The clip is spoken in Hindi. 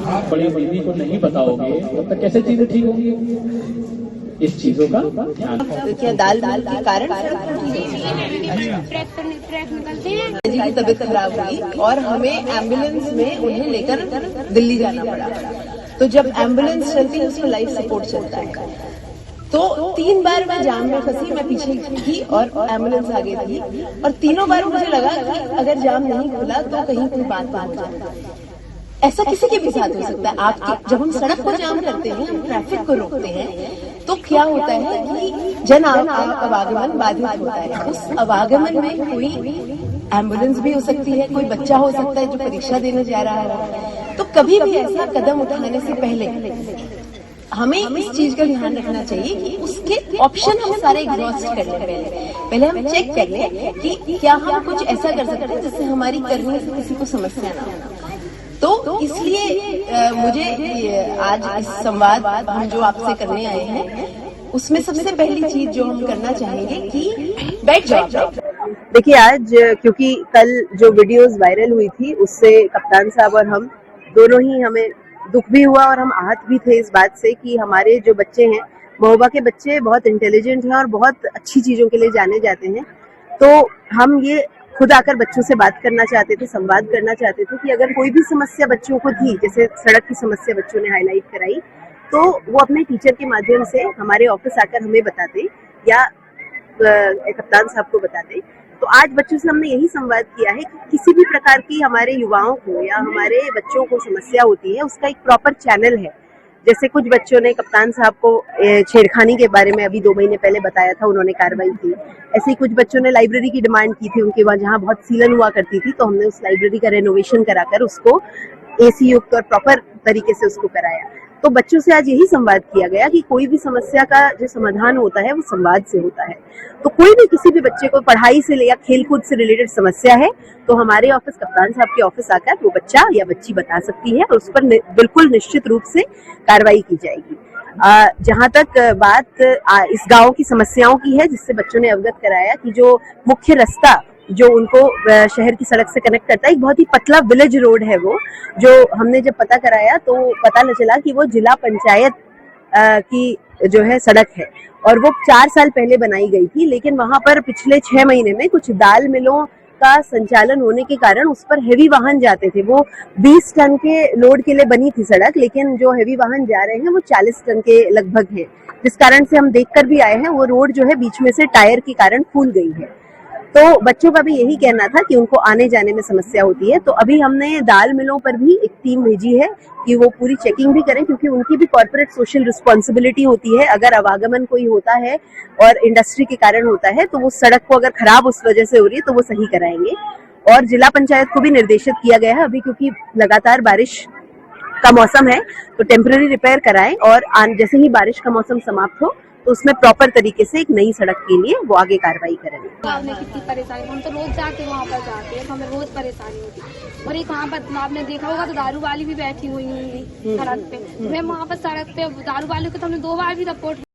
आप बड़ी दीदी को नहीं बताओगे तब तक कैसे चीजें ठीक होंगी? इस चीजों का ध्यान। तो क्या दाल के कारण जी की तबीयत खराब हुई और हमें एम्बुलेंस में उन्हें लेकर दिल्ली जाना पड़ा। तो जब एम्बुलेंस चलती है उसमें लाइफ सपोर्ट चलता है। तो 3 बार मैं जाम में फंसी, मैं पीछे थी और एम्बुलेंस आगे थी, और तीनों बार मुझे लगा कि अगर जाम नहीं खुला तो कहीं कोई बात जाए। ऐसा किसी के भी साथ हो सकता है। आपके जब हम सड़क को जाम करते हैं, हम ट्रैफिक को रोकते हैं, तो क्या होता है कि जन आवागमन बाधित होता है। उस आवागमन में कोई एम्बुलेंस भी हो सकती है, कोई बच्चा हो सकता है जो परीक्षा देने जा रहा है। तो कभी भी ऐसा कदम उठाने से पहले हमें इस चीज का ध्यान रखना चाहिए कि उसके ऑप्शन हम सारे एग्जॉस्ट कर लें। पहले हम चेक कर लें कि क्या हम कुछ ऐसा कर सकते हैं जिससे हमारी करने से किसी को समस्या ना हो। तो इसलिए मुझे आज इस संवाद हम जो आपसे करने आए हैं, उसमें सबसे पहली चीज जो हम करना चाहेंगे कि बैठ जाओ। देखिए, आज क्योंकि कल जो वीडियोस वायरल हुई थी उससे कप्तान साहब और हम दोनों ही, हमें दुख भी हुआ और हम आहत भी थे इस बात से कि हमारे जो बच्चे हैं, महोबा के बच्चे बहुत इंटेलिजेंट हैं और बहुत अच्छी चीज़ों के लिए जाने जाते हैं। तो हम ये खुद आकर बच्चों से बात करना चाहते थे, संवाद करना चाहते थे कि अगर कोई भी समस्या बच्चों को थी, जैसे सड़क की समस्या बच्चों ने हाईलाइट कराई, तो वो अपने टीचर के माध्यम से हमारे ऑफिस आकर हमें बताते या कप्तान साहब को बताते। तो आज बच्चों से हमने यही संवाद किया है कि किसी भी प्रकार की हमारे युवाओं को या हमारे बच्चों को समस्या होती है, उसका एक प्रॉपर चैनल है। जैसे कुछ बच्चों ने कप्तान साहब को छेड़खानी के बारे में अभी 2 महीने पहले बताया था, उन्होंने कार्रवाई की। ऐसे ही कुछ बच्चों ने लाइब्रेरी की डिमांड की थी, उनके वहाँ जहाँ बहुत सीलन हुआ करती थी, तो हमने उस लाइब्रेरी का रेनोवेशन कराकर उसको AC युक्त और प्रॉपर तरीके से उसको कराया। तो बच्चों से आज यही संवाद किया गया कि कोई भी समस्या का जो समाधान होता है वो संवाद से होता है। तो कोई भी किसी भी बच्चे को पढ़ाई से या खेलकूद से रिलेटेड समस्या है तो हमारे ऑफिस, कप्तान साहब के ऑफिस आकर वो बच्चा या बच्ची बता सकती है और उस पर बिल्कुल निश्चित रूप से कार्रवाई की जाएगी। जहाँ तक बात इस गांव की समस्याओं की है, जिससे बच्चों ने अवगत कराया कि जो मुख्य रास्ता जो उनको शहर की सड़क से कनेक्ट करता है, एक बहुत ही पतला विलेज रोड है वो, जो हमने जब पता कराया तो पता चला कि वो जिला पंचायत की जो है सड़क है और वो 4 साल पहले बनाई गई थी। लेकिन वहां पर पिछले 6 महीने में कुछ दाल मिलों का संचालन होने के कारण उस पर हेवी वाहन जाते थे। वो 20 टन के लोड के लिए बनी थी सड़क, लेकिन जो हेवी वाहन जा रहे हैं वो 40 टन के लगभग है, जिस कारण से हम देखकर भी आए हैं वो रोड जो है बीच में से टायर के कारण फूल गई है। तो बच्चों का भी यही कहना था कि उनको आने जाने में समस्या होती है। तो अभी हमने दाल मिलों पर भी एक टीम भेजी है कि वो पूरी चेकिंग भी करें, क्योंकि उनकी भी कॉर्पोरेट सोशल रिस्पॉन्सिबिलिटी होती है। अगर आवागमन कोई होता है और इंडस्ट्री के कारण होता है तो वो सड़क को अगर खराब उस वजह से हो रही है तो वो सही कराएंगे। और जिला पंचायत को भी निर्देशित किया गया है, अभी क्योंकि लगातार बारिश का मौसम है तो टेम्पररी रिपेयर कराएं और जैसे ही बारिश का मौसम समाप्त हो तो उसमें प्रॉपर तरीके से एक नई सड़क के लिए वो आगे कार्रवाई करेंगे। आपने कितनी परेशानी, हम तो रोज जाके वहाँ पर जाते हैं, हमें रोज परेशानी होती है। और एक वहाँ पर आपने देखा होगा तो दारू वाली भी बैठी हुई होंगी सड़क पे। मैं वहाँ पर सड़क पे दारू वाले को तो हमने 2 बार भी रिपोर्ट